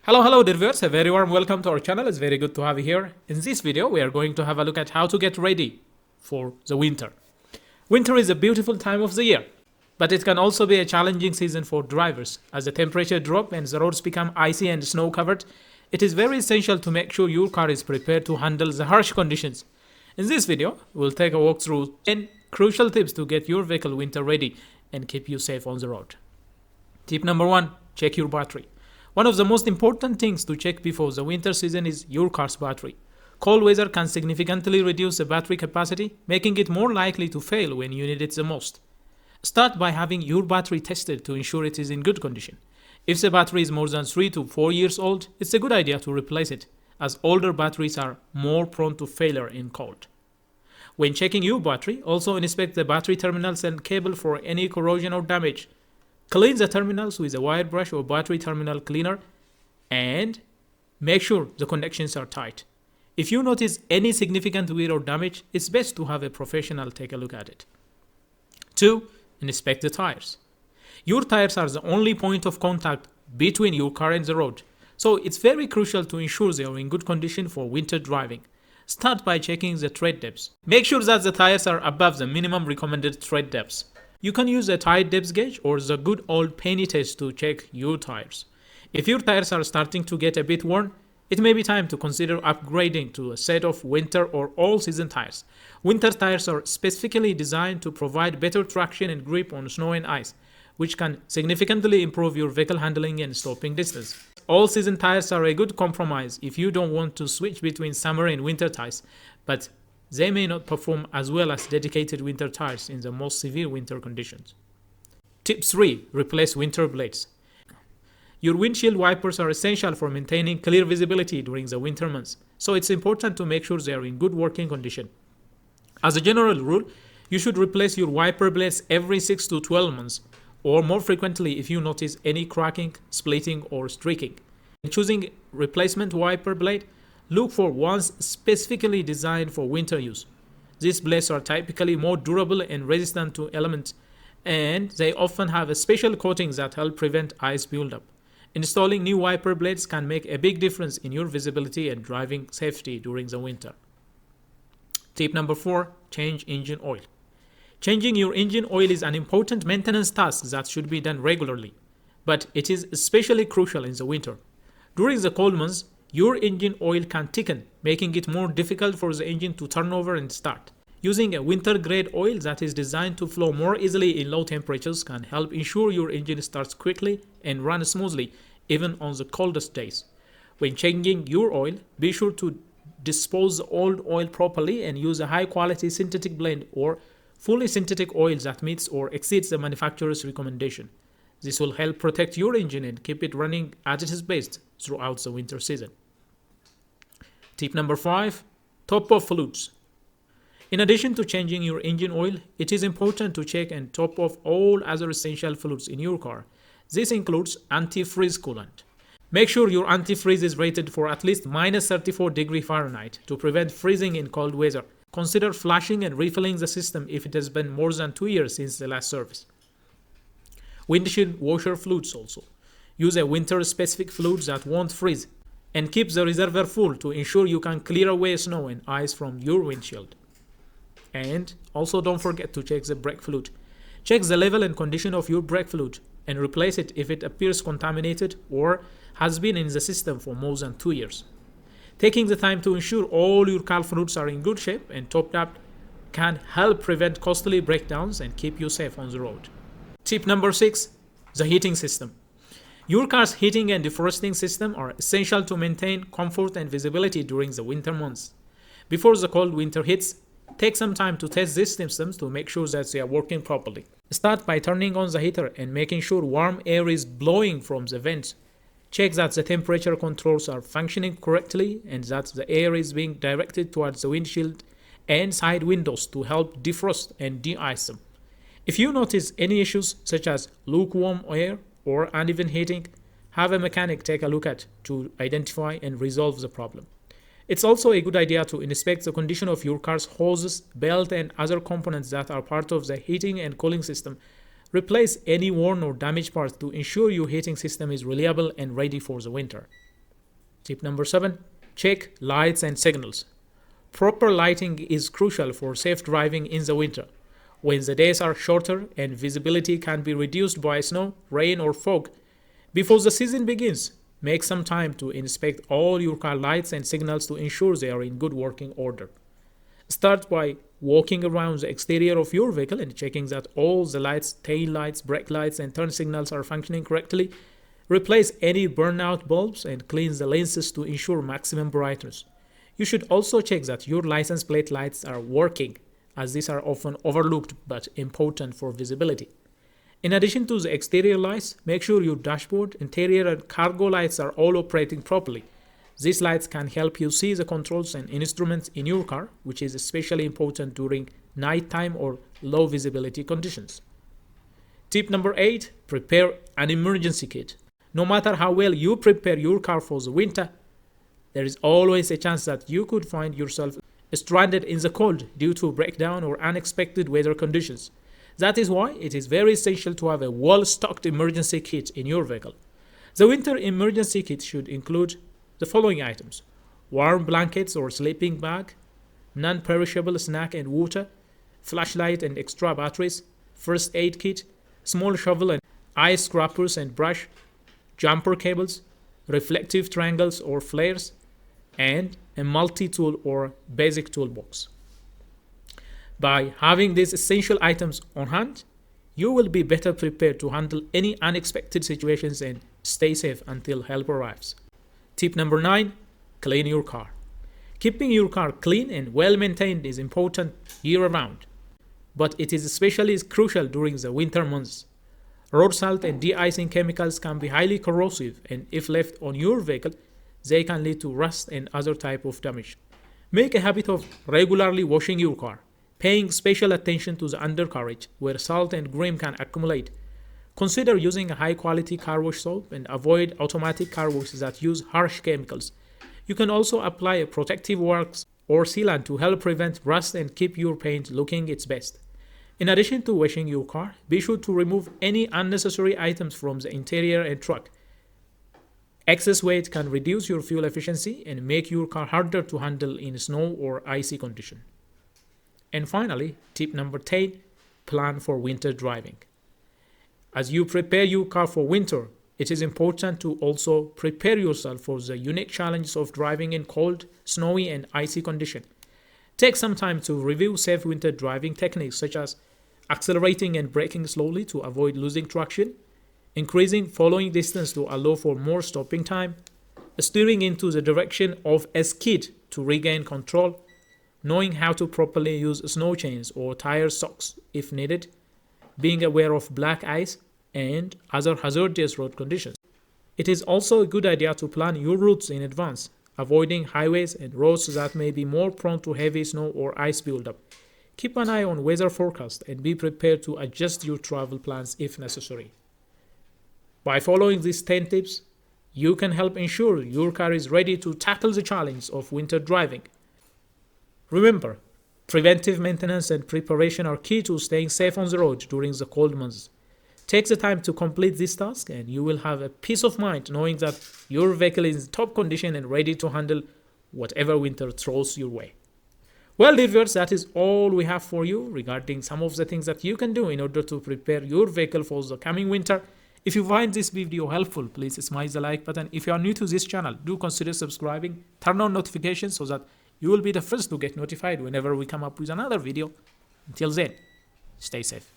Hello dear viewers, a very warm welcome to our channel. It's very good to have you here. In this video, we are going to have a look at how to get ready for the winter. Winter is a beautiful time of the year, but it can also be a challenging season for drivers. As the temperature drops and the roads become icy and snow covered, it is very essential to make sure your car is prepared to handle the harsh conditions. In this video, we'll take a walk through 10 crucial tips to get your vehicle winter ready and keep you safe on the road. Tip number 1, check your battery. One of the most important things to check before the winter season is your car's battery. Cold weather can significantly reduce the battery capacity, making it more likely to fail when you need it the most. Start by having your battery tested to ensure it is in good condition. If the battery is more than 3 to 4 years old, it's a good idea to replace it, as older batteries are more prone to failure in cold. When checking your battery, also inspect the battery terminals and cable for any corrosion or damage. Clean the terminals with a wire brush or battery terminal cleaner and make sure the connections are tight. If you notice any significant wear or damage, it's best to have a professional take a look at it. 2. Inspect the tires. Your tires are the only point of contact between your car and the road, so it's very crucial to ensure they are in good condition for winter driving. Start by checking the tread depths. Make sure that the tires are above the minimum recommended tread depths. You can use a tire depth gauge or the good old penny test to check your tires. If your tires are starting to get a bit worn, it may be time to consider upgrading to a set of winter or all-season tires. Winter tires are specifically designed to provide better traction and grip on snow and ice, which can significantly improve your vehicle handling and stopping distance. All-season tires are a good compromise if you don't want to switch between summer and winter tires, but they may not perform as well as dedicated winter tires in the most severe winter conditions. Tip 3. Replace winter blades. Your windshield wipers are essential for maintaining clear visibility during the winter months, so it's important to make sure they are in good working condition. As a general rule, you should replace your wiper blades every 6 to 12 months, or more frequently if you notice any cracking, splitting, or streaking. In choosing replacement wiper blade, look for ones specifically designed for winter use. These blades are typically more durable and resistant to elements, and they often have a special coatings that help prevent ice buildup. Installing new wiper blades can make a big difference in your visibility and driving safety during the winter. Tip number 4, change engine oil. Changing your engine oil is an important maintenance task that should be done regularly, but it is especially crucial in the winter. During the cold months, your engine oil can thicken, making it more difficult for the engine to turn over and start. Using a winter-grade oil that is designed to flow more easily in low temperatures can help ensure your engine starts quickly and runs smoothly, even on the coldest days. When changing your oil, be sure to dispose the old oil properly and use a high-quality synthetic blend or fully synthetic oil that meets or exceeds the manufacturer's recommendation. This will help protect your engine and keep it running at its best throughout the winter season. Tip number 5, top off fluids. In addition to changing your engine oil, it is important to check and top off all other essential fluids in your car. This includes antifreeze coolant. Make sure your antifreeze is rated for at least minus 34 degrees Fahrenheit to prevent freezing in cold weather. Consider flushing and refilling the system if it has been more than 2 years since the last service. Windshield washer fluids also. Use a winter-specific fluid that won't freeze, and keep the reservoir full to ensure you can clear away snow and ice from your windshield. And also don't forget to check the brake fluid. Check the level and condition of your brake fluid and replace it if it appears contaminated or has been in the system for more than 2 years. Taking the time to ensure all your car fluids are in good shape and topped up can help prevent costly breakdowns and keep you safe on the road. Tip number 6, the heating system. Your car's heating and defrosting system are essential to maintain comfort and visibility during the winter months. Before the cold winter hits, take some time to test these systems to make sure that they are working properly. Start by turning on the heater and making sure warm air is blowing from the vents. Check that the temperature controls are functioning correctly and that the air is being directed towards the windshield and side windows to help defrost and de-ice them. If you notice any issues such as lukewarm air or uneven heating, have a mechanic take a look at to identify and resolve the problem. It's also a good idea to inspect the condition of your car's hoses, belt, and other components that are part of the heating and cooling system. Replace any worn or damaged parts to ensure your heating system is reliable and ready for the winter. Tip number 7, check lights and signals. Proper lighting is crucial for safe driving in the winter, when the days are shorter and visibility can be reduced by snow, rain, or fog. Before the season begins, make some time to inspect all your car lights and signals to ensure they are in good working order. Start by walking around the exterior of your vehicle and checking that all the lights, tail lights, brake lights, and turn signals are functioning correctly. Replace any burnout bulbs and clean the lenses to ensure maximum brightness. You should also check that your license plate lights are working, as these are often overlooked but important for visibility. In addition to the exterior lights, make sure your dashboard, interior, and cargo lights are all operating properly. These lights can help you see the controls and instruments in your car, which is especially important during nighttime or low visibility conditions. Tip number 8, prepare an emergency kit. No matter how well you prepare your car for the winter, there is always a chance that you could find yourself stranded in the cold due to breakdown or unexpected weather conditions. That is why it is very essential to have a well-stocked emergency kit in your vehicle. The winter emergency kit should include the following items: warm blankets or sleeping bag, non-perishable snack and water, flashlight and extra batteries, first aid kit, small shovel and ice scrapers and brush, jumper cables, reflective triangles or flares, and a multi-tool or basic toolbox. By having these essential items on hand, you will be better prepared to handle any unexpected situations and stay safe until help arrives. Tip number 9, clean your car. Keeping your car clean and well maintained is important year-round, but it is especially crucial during the winter months. Road salt and de-icing chemicals can be highly corrosive, and if left on your vehicle, they can lead to rust and other type of damage. Make a habit of regularly washing your car, paying special attention to the undercarriage where salt and grime can accumulate. Consider using a high-quality car wash soap and avoid automatic car washes that use harsh chemicals. You can also apply a protective wax or sealant to help prevent rust and keep your paint looking its best. In addition to washing your car, be sure to remove any unnecessary items from the interior and truck. Excess weight can reduce your fuel efficiency and make your car harder to handle in snow or icy conditions. And finally, tip number 10, plan for winter driving. As you prepare your car for winter, it is important to also prepare yourself for the unique challenges of driving in cold, snowy, and icy conditions. Take some time to review safe winter driving techniques such as accelerating and braking slowly to avoid losing traction, increasing following distance to allow for more stopping time, steering into the direction of a skid to regain control, knowing how to properly use snow chains or tire socks if needed, being aware of black ice and other hazardous road conditions. It is also a good idea to plan your routes in advance, avoiding highways and roads that may be more prone to heavy snow or ice buildup. Keep an eye on weather forecast and be prepared to adjust your travel plans if necessary. By following these 10 tips, you can help ensure your car is ready to tackle the challenge of winter driving. Remember, preventive maintenance and preparation are key to staying safe on the road during the cold months. Take the time to complete this task and you will have a peace of mind knowing that your vehicle is in top condition and ready to handle whatever winter throws your way. Well, dear viewers, that is all we have for you regarding some of the things that you can do in order to prepare your vehicle for the coming winter. If you find this video helpful, please smash the like button. If you are new to this channel, do consider subscribing, turn on notifications so that you will be the first to get notified whenever we come up with another video. Until then, stay safe.